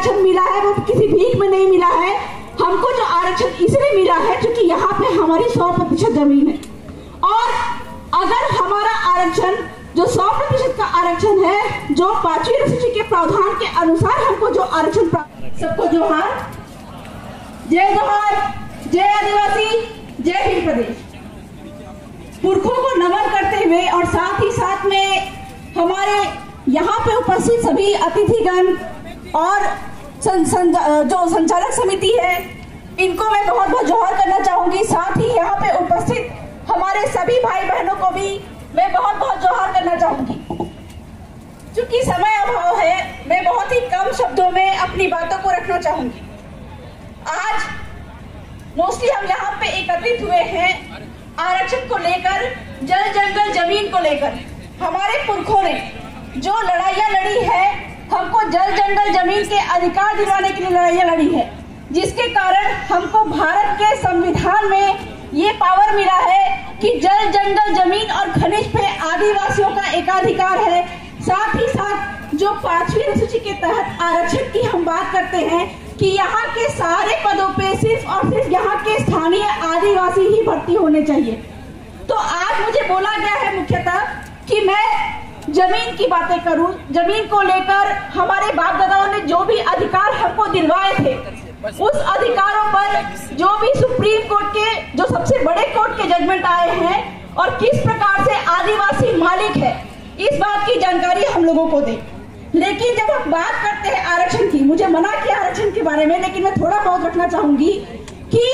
आरक्षण मिला है वो किसी भीख में नहीं मिला है। हमको जो आरक्षण इसलिए मिला है क्योंकि यहाँ पे हमारी 100% जमीन है। और अगर हमारा आरक्षण जो 100% का आरक्षण है, जो 5वीं अनुसूची के प्रावधान के अनुसार हमको जो आरक्षण प्राप्त, सबको जोहार, जय जोहार, जय आदिवासी, जय हिंद प्रदेश। पुरखों को नमन करते हुए और साथ ही साथ में हमारे यहाँ पे उपस्थित सभी अतिथिगण और जो संचालक समिति है, इनको मैं बहुत बहुत जोहार करना चाहूंगी। साथ ही यहाँ पे उपस्थित हमारे सभी भाई बहनों को भी मैं बहुत बहुत जोहार करना चाहूंगी। चूंकि समय अभाव है, मैं बहुत ही कम शब्दों में अपनी बातों को रखना चाहूंगी। आज मोस्टली हम यहाँ पे एकत्रित हुए हैं आरक्षण को लेकर, जल जंगल जमीन को लेकर। हमारे पुरखों ने जो लड़ाइयाँ लड़ी है, हमको जल जंगल जमीन के अधिकार दिलाने के लिए लड़ाइयाँ लड़ी है, जिसके कारण हमको भारत के संविधान में ये पावर मिला है कि जल जंगल जमीन और खनिज पे आदिवासियों का एकाधिकार है। साथ ही साथ जो 5वीं अनुसूची के तहत आरक्षण की हम बात करते हैं कि यहाँ के सारे पदों पे सिर्फ और सिर्फ यहाँ के स्थानीय आदिवासी ही भर्ती होने चाहिए। तो आज मुझे बोला गया है मुख्यतः कि मैं जमीन की बातें करूं। जमीन को लेकर हमारे बाप दादाओं ने जो भी अधिकार हमको दिलवाए थे, उस अधिकारों पर जो भी सुप्रीम कोर्ट के जो सबसे बड़े कोर्ट के जजमेंट आए हैं और किस प्रकार से आदिवासी मालिक है, इस बात की जानकारी हम लोगों को दें। लेकिन जब हम बात करते हैं आरक्षण की, मुझे मना किया आरक्षण के बारे में, लेकिन मैं थोड़ा बहुत रखना चाहूंगी कि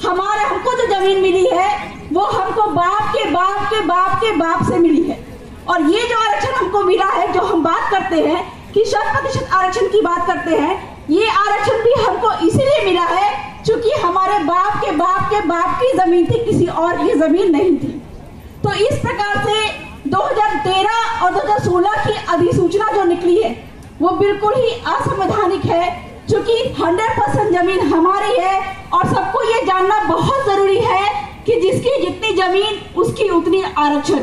हमको जो जमीन मिली है वो हमको बाप के बाप के बाप के बाप से मिली है। और ये जो आरक्षण हमको मिला है, जो हम बात करते हैं कि 100% आरक्षण की बात करते हैं, ये आरक्षण भी हमको इसीलिए मिला है क्योंकि हमारे बाप के बाप के बाप की जमीन थी, किसी और की जमीन नहीं थी। तो इस प्रकार से 2013 और 2016 की अधिसूचना जो निकली है वो बिल्कुल ही असंवैधानिक है, क्योंकि 100% जमीन हमारी है। और सबको ये जानना बहुत जरूरी है कि जिसकी जितनी जमीन उसकी उतनी आरक्षण।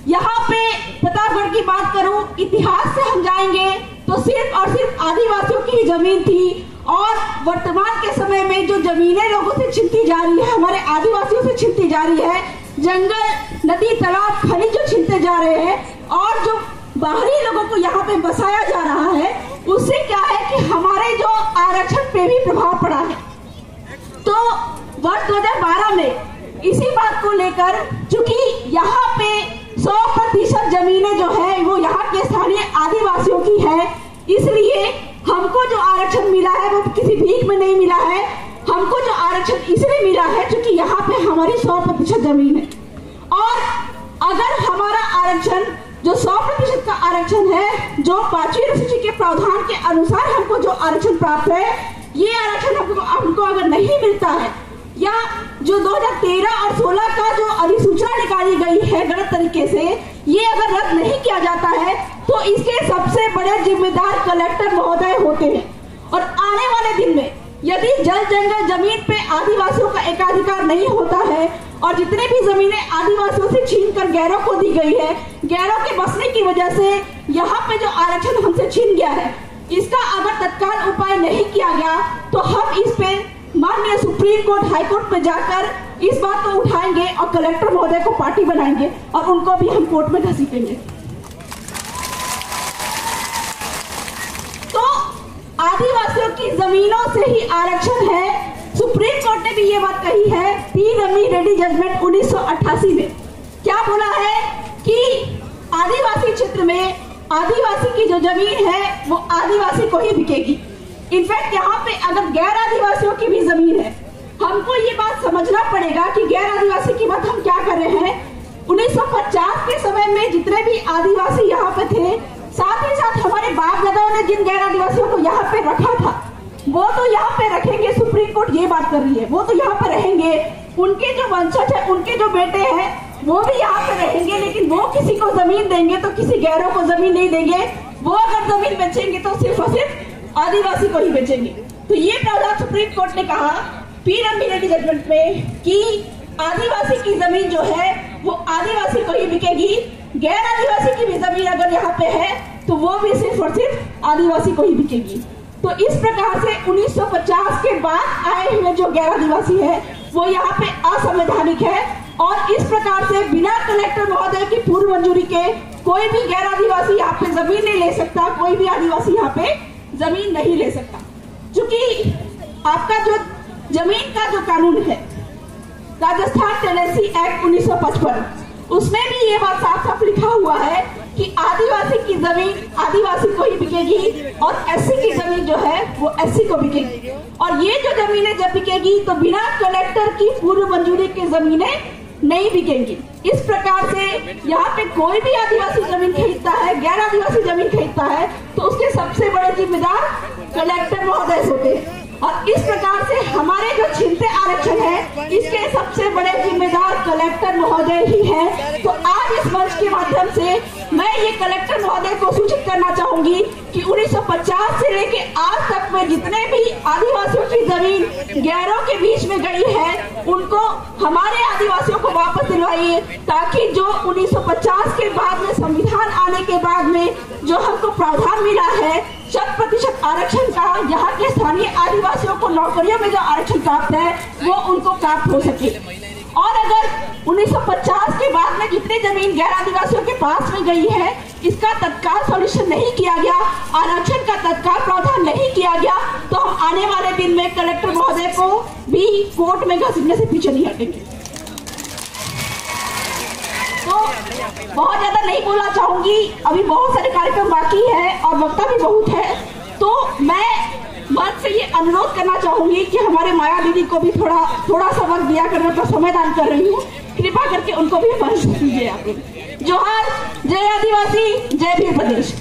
यहाँ पे प्रतापगढ़ की बात करूं, इतिहास से हम जाएंगे तो सिर्फ और सिर्फ आदिवासियों की जमीन थी। और वर्तमान के समय में जो जमीनें लोगों से छीनती जा रही है, हमारे आदिवासियों से छीनती जा रही है, जंगल, नदी, तालाब, खनिज जो छीनते जा रहे हैं और जो बाहरी लोगों को यहाँ पे बसाया जा रहा है, उससे क्या है कि हमारे जो आरक्षण पे भी प्रभाव पड़ा है। तो वर्ष 2012 में इसी बात को लेकर, चूंकि यहाँ पे 100% जमीनें जो है वो यहाँ के स्थानीय आदिवासियों की है, इसलिए हमको जो आरक्षण मिला है वो किसी भीख में नहीं मिला है। हमको जो आरक्षण इसलिए मिला है क्योंकि यहाँ पे हमारी 100% जमीन है। और अगर हमारा आरक्षण जो 100% का आरक्षण है, जो 5वीं अनुसूची के प्रावधान के अनुसार हमको जो आरक्षण प्राप्त है, ये आरक्षण हमको अगर नहीं मिलता है, या जो 2013 और 16 का जो अधिसूचना निकाली गई है गलत तरीके से, ये अगर रद्द नहीं किया जाता है तो इसके सबसे बड़े जिम्मेदार कलेक्टर महोदय होते हैं। और आने वाले दिन में यदि जल जंगल जमीन पे आदिवासियों का एकाधिकार नहीं होता है और जितने भी जमीनें आदिवासियों से छीनकर गैरों को दी गई है, गैरों के बसने की वजह से यहाँ पे जो आरक्षण हमसे छीन गया है, इसका अगर तत्काल उपाय नहीं किया गया तो हम इस पे माननीय सुप्रीम कोर्ट, हाई कोर्ट में जाकर इस बात को उठाएंगे और कलेक्टर महोदय को पार्टी बनाएंगे और उनको भी हम कोर्ट में घसीटेंगे। तो आदिवासियों की जमीनों से ही आरक्षण है। सुप्रीम कोर्ट ने भी ये बात कही है 3 अमी रेड्डी जजमेंट 1988 में। क्या बोला है कि आदिवासी क्षेत्र में आदिवासी की जो जमीन है वो आदिवासी को ही बिकेगी। इनफैक्ट यहाँ पे अगर गैर आदिवासियों की भी जमीन है, हमको ये बात समझना पड़ेगा कि गैर आदिवासी की बात हम क्या कर रहे हैं। 1950 के समय में जितने भी आदिवासी यहाँ पे थे, साथ ही साथ हमारे बाप दादाओं ने जिन गैर आदिवासियों को यहाँ पे रखा था, वो तो यहाँ पे रखेंगे। सुप्रीम कोर्ट ये बात कर रही है, वो तो यहाँ पे रहेंगे। उनके जो वंशज है, उनके जो बेटे हैं, वो भी यहाँ पे रहेंगे। लेकिन वो किसी को जमीन देंगे तो किसी गैरों को जमीन नहीं देंगे। वो अगर जमीन बेचेंगे तो सिर्फ और सिर्फ आदिवासी को ही बेचेंगे। तो ये प्रावधान सुप्रीम कोर्ट ने कहा 3 अमी रेड्डी जजमेंट में कि आदिवासी की जमीन जो है वो आदिवासी को ही बिकेगी। गैर आदिवासी की भी जमीन अगर यहाँ पे है तो वो भी सिर्फ और सिर्फ आदिवासी को ही बिकेगी। तो इस प्रकार से 1950 के बाद आए हुए जो गैर आदिवासी है वो यहाँ पे असंवैधानिक है, और इस प्रकार से बिना कलेक्टर महोदय की पूर्व मंजूरी के कोई भी गैर आदिवासी यहाँ पे जमीन नहीं ले सकता, कोई भी आदिवासी यहाँ पे जमीन नहीं ले सकता। क्योंकि आपका जो जमीन का जो कानून है राजस्थान टेनेंसी एक्ट 1955, उसमें भी ये बात साफ साफ लिखा हुआ है कि आदिवासी की जमीन आदिवासी को ही बिकेगी और एससी की जमीन जो है वो एससी को बिकेगी। और ये जो जमीनें जब बिकेगी तो बिना कलेक्टर की पूर्व मंजूरी की जमीनें नहीं बिकेंगी। इस प्रकार से यहाँ पे कोई भी आदिवासी जमीन खरीदता है, गैर आदिवासी जमीन खरीदता है, तो उसके सबसे बड़े जिम्मेदार कलेक्टर महोदय होते हैं। और इस प्रकार से हमारे जो छीनते आरक्षण है इसके सबसे बड़े जिम्मेदार कलेक्टर महोदय ही हैं। तो आज इस मंच के माध्यम से मैं ये कलेक्टर महोदय को सूचित करना चाहूंगी कि 1950 से लेके आज तक में जितने भी आदिवासियों की जमीन गैरों के बीच में गई है उनको हमारे आदिवासियों को वापस दिलवाइए, ताकि जो 1950 के बाद में संविधान आने के बाद में जो हमको प्रावधान मिला है 100% आरक्षण का, यहाँ के स्थानीय आदिवासियों को नौकरियों में जो आरक्षण प्राप्त है वो उनको प्राप्त हो सके। और अगर 1950 के बाद में जितनी जमीन गैर आदिवासियों के पास में गई है इसका तत्काल सॉल्यूशन नहीं किया गया, आरक्षण का तत्काल प्रावधान नहीं किया गया, तो हम आने वाले दिन में कलेक्टर महोदय को भी कोर्ट में घसीटने से पीछे नहीं हटेंगे। तो बहुत ज्यादा नहीं बोलना चाहूंगी, अभी बहुत सारे कार्यक्रम बाकी है और वक्ता भी बहुत है। तो मैं मंच से ये अनुरोध करना चाहूंगी कि हमारे माया दीदी को भी थोड़ा सा वक्त दिया करने का समय दान कर रही हूँ, कृपा करके उनको भी मंच दीजिए। आप जोहार, जय आदिवासी, जय भील प्रदेश।